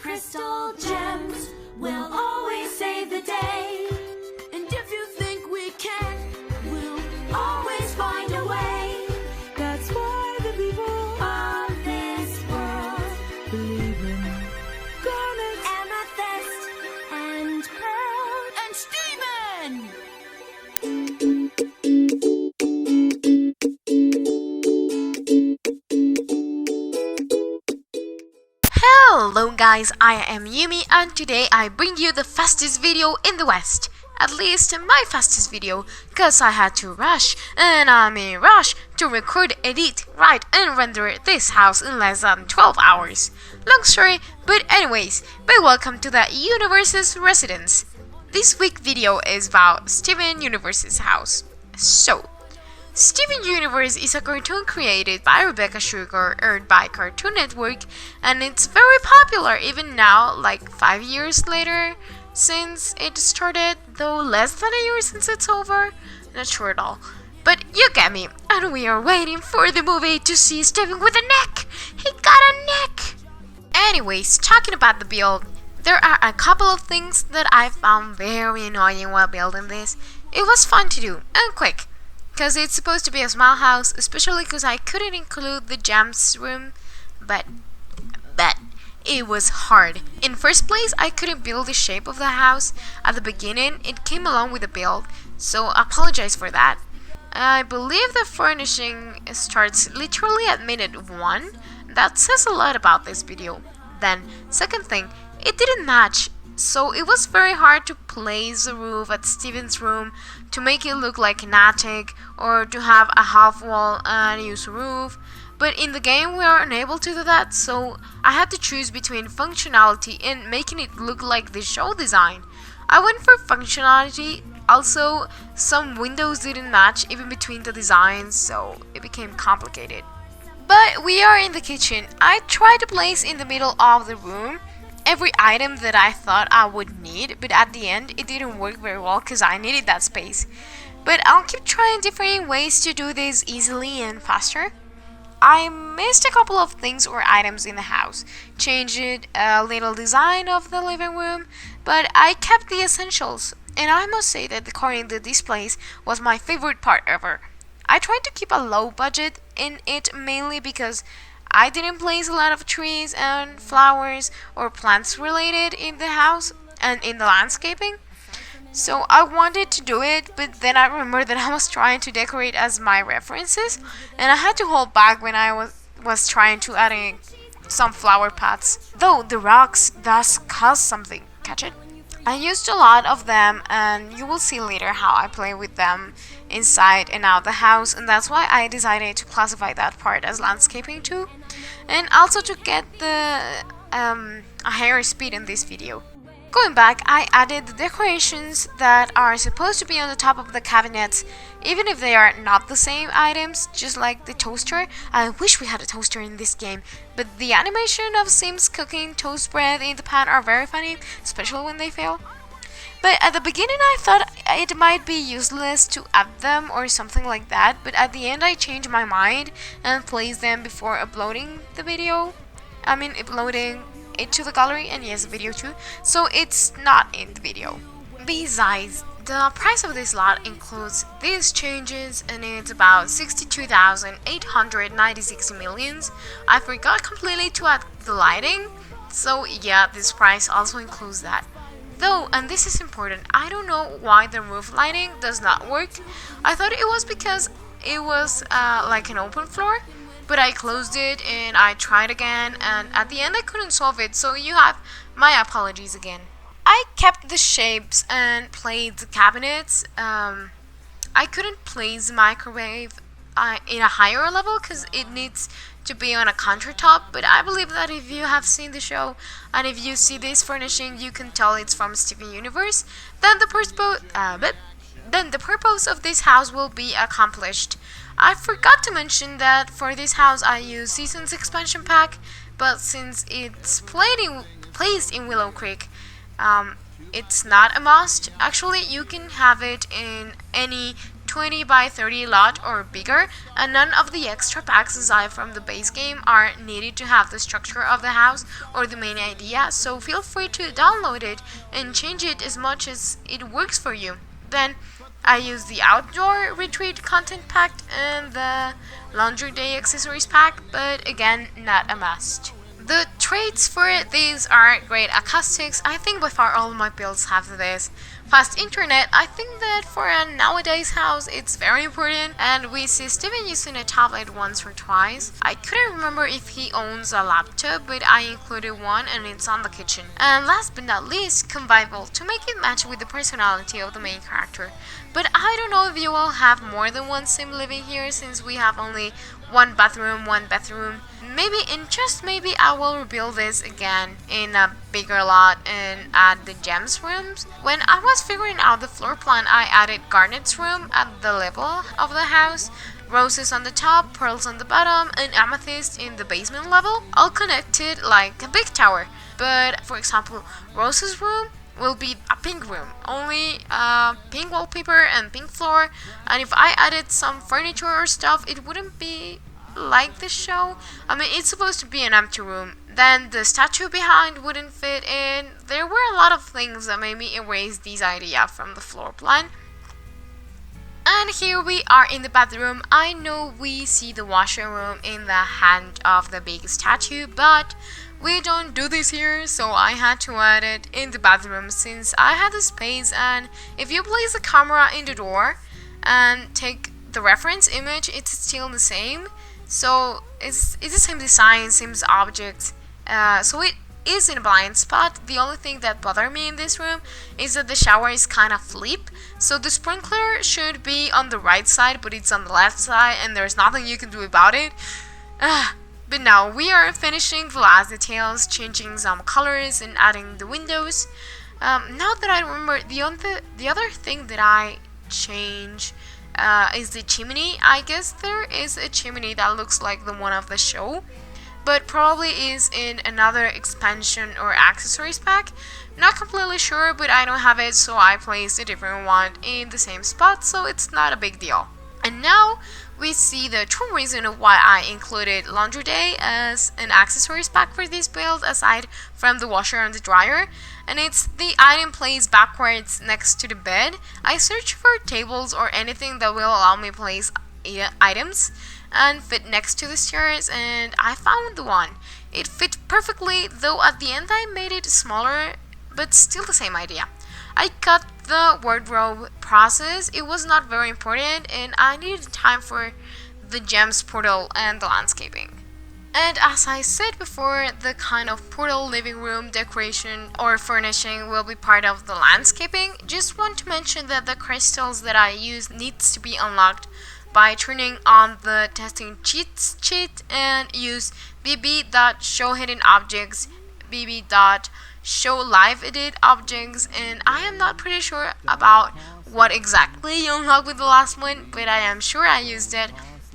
crystal gems will always save the day. And if you think we can, we'll always find a way. That's why the people of this world believe in garnets, amethyst, and pearl, and Steven! Hello guys, I am Yumi and today I bring you the fastest video in the West. At least my fastest video, cause I had to rush, and I mean rush, to record, edit, write and render this house in less than 12 hours. Long story, but anyways, welcome to the Universe's residence. This week video is about Steven Universe's house. So, Steven Universe is a cartoon created by Rebecca Sugar, earned by Cartoon Network, and it's very popular even now, like 5 years later since it started, though less than a year since it's over. Not sure at all. But you get me, and we are waiting for the movie to see Steven with a neck! He got a neck! Anyways, talking about the build, there are a couple of things that I found very annoying while building this. It was fun to do, and quick. Because it's supposed to be a small house, especially because I couldn't include the gems room, but it was hard. In first place, I couldn't build the shape of the house. At the beginning, it came along with the build, so I apologize for that. I believe the furnishing starts literally at minute 1. That says a lot about this video. Then, second thing, it didn't match. So it was very hard to place the roof at Steven's room to make it look like an attic, or to have a half wall and use a roof. But in the game we are unable to do that, so I had to choose between functionality and making it look like the show design. I went for functionality. Also, some windows didn't match even between the designs, so it became complicated. But we are in the kitchen. I tried to place in the middle of the room every item that I thought I would need, but at the end it didn't work very well because I needed that space. But I'll keep trying different ways to do this easily and faster. I missed a couple of things or items in the house, changed a little design of the living room, but I kept the essentials. And I must say that decorating the displays was my favorite part ever. I tried to keep a low budget in it, mainly because I didn't place a lot of trees and flowers or plants related in the house and in the landscaping. So I wanted to do it, but then I remembered that I was trying to decorate as my references, and I had to hold back when I was trying to add in some flower pots. Though the rocks does cost something, catch it? I used a lot of them, and you will see later how I play with them inside and out the house, and that's why I decided to classify that part as landscaping too, and also to get a higher speed in this video. Going back, I added the decorations that are supposed to be on the top of the cabinets, even if they are not the same items, just like the toaster. I wish we had a toaster in this game, but the animation of Sims cooking toast bread in the pan are very funny, especially when they fail. But at the beginning I thought it might be useless to add them or something like that, but at the end I changed my mind and placed them before uploading the video. Uploading it to the gallery, and yes, the video too, so it's not in the video. Besides, the price of this lot includes these changes, and it's about 62,896 simoleons. I forgot completely to add the lighting, so yeah, this price also includes that. Though, and this is important, I don't know why the roof lighting does not work. I thought it was because it was like an open floor, but I closed it and I tried again, and at the end I couldn't solve it, so you have my apologies again. I kept the shapes and played the cabinets. I couldn't place the microwave in a higher level because it needs to be on a countertop, but I believe that if you have seen the show and if you see this furnishing, you can tell it's from Steven Universe, then the purpose of this house will be accomplished. I forgot to mention that for this house I use Seasons expansion pack, but since it's placed in Willow Creek, it's not a must. Actually, you can have it in any 20 by 30 lot or bigger, and none of the extra packs aside from the base game are needed to have the structure of the house or the main idea, so feel free to download it and change it as much as it works for you. Then I use the outdoor retreat content pack and the laundry day accessories pack, but again, not a must. The traits for these are great acoustics. I think by far all of my builds have this. Fast internet, I think that for a nowadays house it's very important, and we see Steven using a tablet once or twice. I couldn't remember if he owns a laptop, but I included one and it's on the kitchen. And last but not least, Convivial, to make it match with the personality of the main character. But I don't know if you will have more than one sim living here, since we have only one bathroom. Maybe, and just maybe, I will rebuild this again in a bigger lot and add the gems rooms. When I was figuring out the floor plan, I added garnets room at the level of the house, roses on the top, pearls on the bottom, and amethyst in the basement level, all connected like a big tower. But for example, roses room will be a pink room, only pink wallpaper and pink floor, and if I added some furniture or stuff, it wouldn't be like the show. I mean, it's supposed to be an empty room. Then the statue behind wouldn't fit in. There were a lot of things that made me erase this idea from the floor plan. And here we are in the bathroom. I know we see the washer room in the hand of the big statue, but we don't do this here, so I had to add it in the bathroom since I had the space. And if you place the camera in the door and take the reference image, it's still the same. So it's the same design, same objects. So it is in a blind spot. The only thing that bothered me in this room is that the shower is kind of flip. So the sprinkler should be on the right side, but it's on the left side, and there's nothing you can do about it. But now we are finishing the last details, changing some colors and adding the windows. Now that I remember, the other thing that I changed is the chimney. I guess there is a chimney that looks like the one of the show, but probably is in another expansion or accessories pack. Not completely sure, but I don't have it, so I placed a different one in the same spot, so it's not a big deal. And now we see the true reason of why I included laundry day as an accessories pack for this build, aside from the washer and the dryer, and it's the item placed backwards next to the bed. I searched for tables or anything that will allow me to place items and fit next to the stairs, and I found the one. It fit perfectly, though at the end I made it smaller, but still the same idea. I cut the wardrobe process. It was not very important, and I needed time for the gems portal and the landscaping. And as I said before, the kind of portal, living room, decoration, or furnishing will be part of the landscaping. Just want to mention that the crystals that I use needs to be unlocked by turning on the testing cheats sheet and use bb.show hidden objects, bb.show live edit objects, and I am not pretty sure about what exactly you unlock with the last one, but I am sure I used it.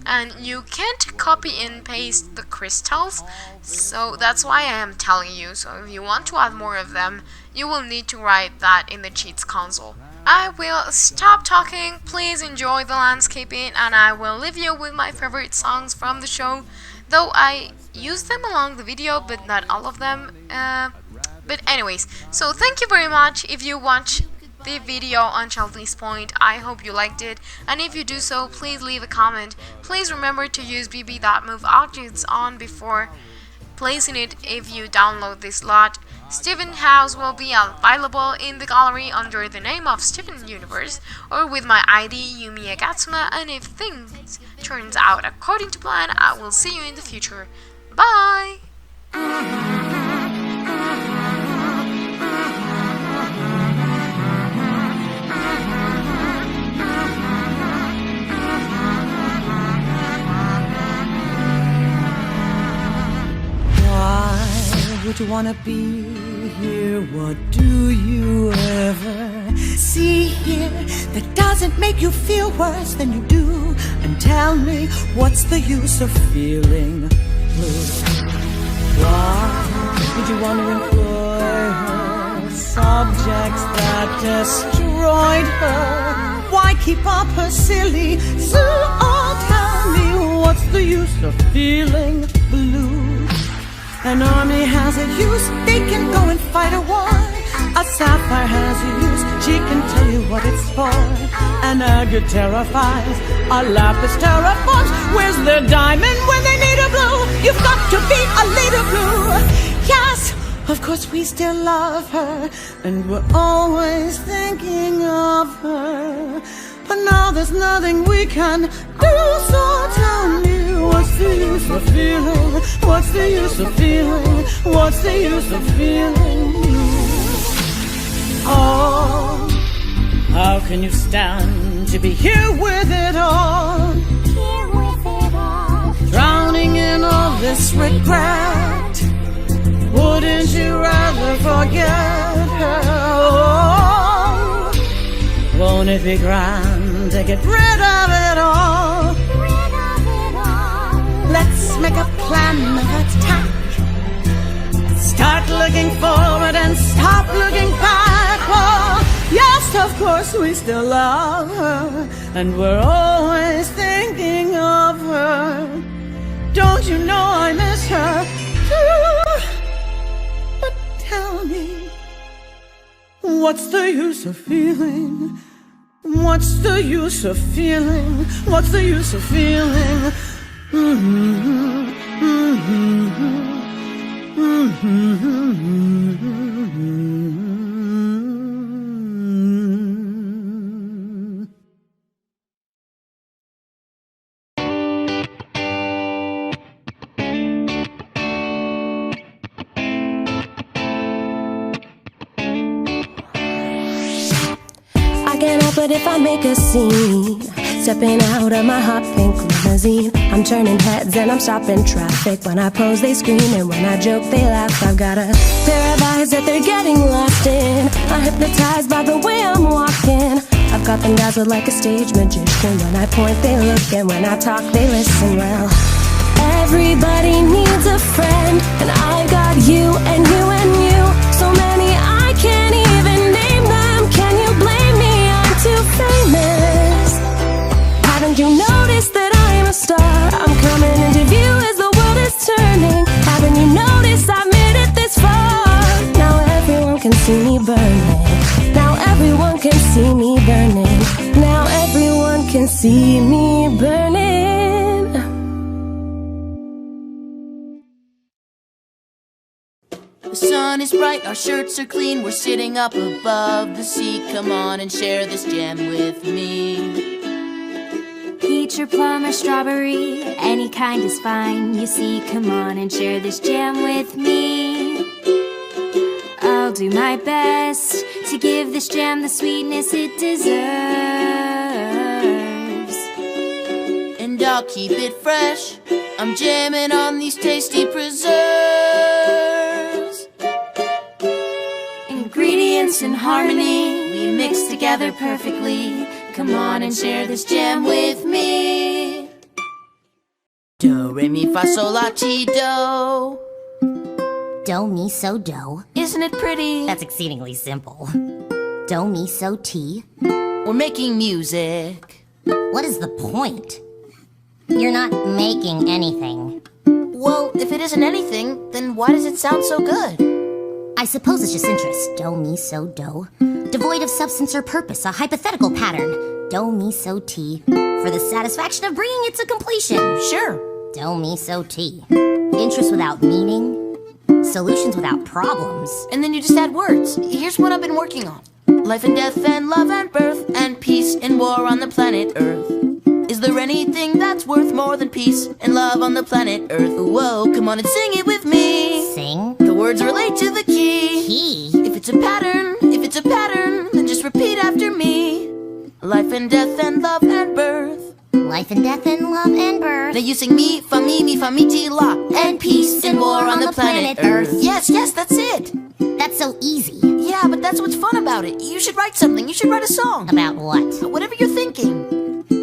And you can't copy and paste the crystals, so that's why I am telling you. So if you want to add more of them, you will need to write that in the cheats console. I will stop talking. Please enjoy the landscaping, and I will leave you with my favorite songs from the show, though I use them along the video, but not all of them. But anyways, so thank you very much. If you watch the video until this point, I hope you liked it, and if you do so, please leave a comment. Please remember to use bb.move objects on before placing it if you download this lot. Steven House will be available in the gallery under the name of Steven Universe or with my ID Yumi Agatsuma, and if things turns out according to plan, I will see you in the future. Bye! Would you wanna be here? What do you ever see here that doesn't make you feel worse than you do? And tell me, what's the use of feeling blue? Why would you want to employ her? Subjects that destroyed her. why keep up her silly zoo? Oh, tell me, what's the use of feeling blue? An army has a use, they can go and fight a war. A sapphire has a use, she can tell you what it's for. An agate terrifies, a lapis terraforms. Where's their diamond when they need a blue? You've got to be a lady blue. Yes, of course we still love her, and we're always thinking of her. But now there's nothing we can do, so tell me, what's the use of feeling? What's the use of feeling? What's the use of feeling blue? Oh, how can you stand to be here with it all? Here with it all. Drowning in all this regret. Wouldn't you rather forget her? Oh, won't it be grand to get rid of it all? Rid of it all. Let's make a plan of attack. Start looking forward and stop looking back. Oh, yes, of course we still love her, and we're always thinking of her. Don't you know I miss her too? But tell me, what's the use of feeling? What's the use of feeling? What's the use of feeling? I can't help it if I make a scene. Stepping out of my hot pink limousine, I'm turning heads and I'm stopping traffic. When I pose they scream, and when I joke they laugh. I've got a pair of eyes that they're getting lost in. I'm hypnotized by the way I'm walking. I've got them dazzled like a stage magician. When I point they look, and when I talk they listen. Well, everybody needs a friend, and I've got you and you and you. So many I can't even name them. Can you blame me? I'm too famous. Haven't you noticed that I'm a star? I'm coming into view as the world is turning. Haven't you noticed I've made it this far? Now everyone can see me burning. Now everyone can see me burning. Now everyone can see me burning. The sun is bright, our shirts are clean. We're sitting up above the sea. Come on and share this jam with me. Peach or plum or strawberry, any kind is fine. You see, come on and share this jam with me. I'll do my best to give this jam the sweetness it deserves. And I'll keep it fresh. I'm jamming on these tasty preserves. Ingredients in harmony, we mix together perfectly. Come on and share this jam with me. Do, re, mi, fa, sol, la, ti, do. Do, mi, so, do. Isn't it pretty? That's exceedingly simple. Do, mi, so, ti. We're making music. What is the point? You're not making anything. Well, if it isn't anything, then why does it sound so good? I suppose it's just interest. Do, mi, so, do. Devoid of substance or purpose, a hypothetical pattern. Do, mi, so, ti. For the satisfaction of bringing it to completion. Sure. Do, mi, so, ti. Interest without meaning. Solutions without problems. And then you just add words. Here's what I've been working on. Life and death and love and birth and peace and war on the planet Earth. Is there anything that's worth more than peace and love on the planet Earth? Whoa, come on and sing it with me. Sing. The words relate to the key. Key. If it's a pattern, then just repeat after me. Life and death and love and birth. Life and death and love and birth. Now you sing mi, fa, mi, ti, la. And peace and war on the planet Earth. Yes, that's it. That's so easy. Yeah, but that's what's fun about it. You should write something. You should write a song. About what? Whatever you're thinking.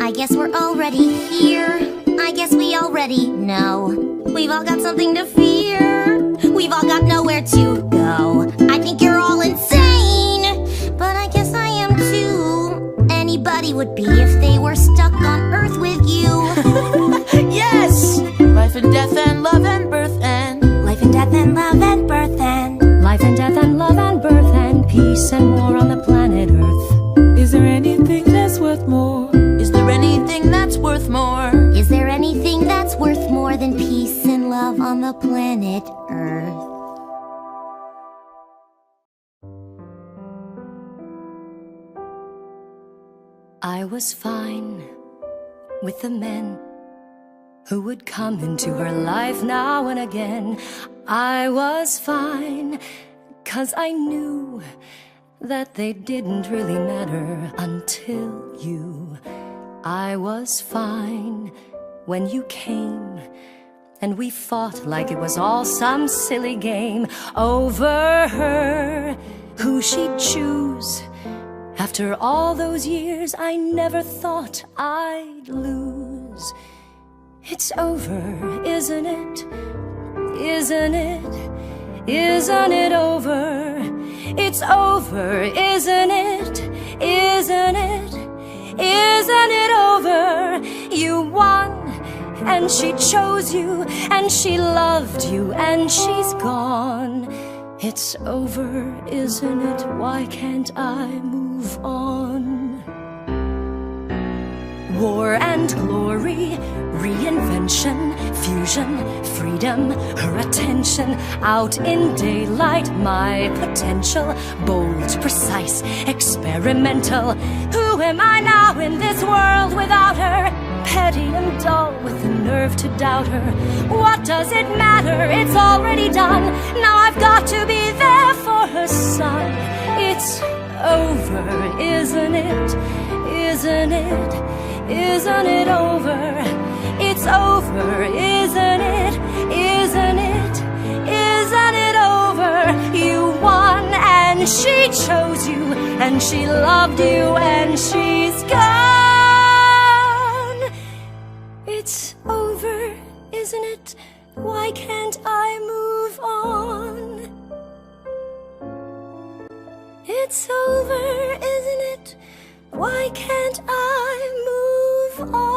I guess we're already here. I guess we already know. We've all got something to fear. We've all got nowhere to go. I think you're all insane, but I guess I am too. Anybody would earth. I was fine with the men who would come into her life now and again. I was fine, 'cause I knew that they didn't really matter until you. I was fine when you came, and we fought like it was all some silly game over her, who she'd choose. After all those years, I never thought I'd lose. It's over, isn't it? Isn't it? Isn't it over? It's over, isn't it? Isn't it? Isn't it over? You won, and she chose you, and she loved you, and she's gone. It's over, isn't it? Why can't I move on? War and glory, reinvention, fusion, freedom, her attention, out in daylight, my potential, bold, precise, experimental. Who am I now in this world without her? Petty and dull, with the nerve to doubt her. What does it matter? It's already done. Now I've got to be there for her son. It's over, isn't it? Isn't it? Isn't it over? It's over, isn't it? Isn't it? Isn't it over? You won, and she chose you, and she loved you, and she's gone. It's over, isn't it? Why can't I move on? It's over, isn't it? Why can't I move on?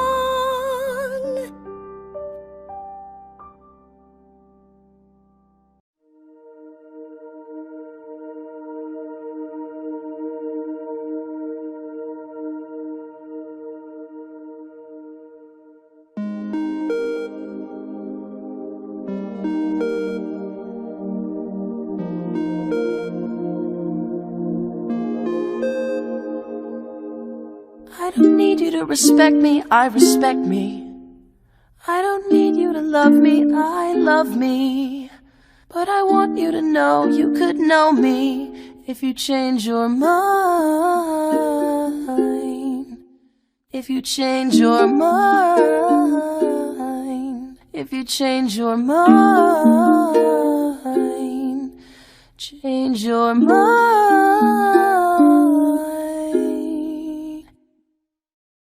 I don't need you to respect me, I respect me. I don't need you to love me, I love me. But I want you to know you could know me if you change your mind. If you change your mind. If you change your mind. Change your mind.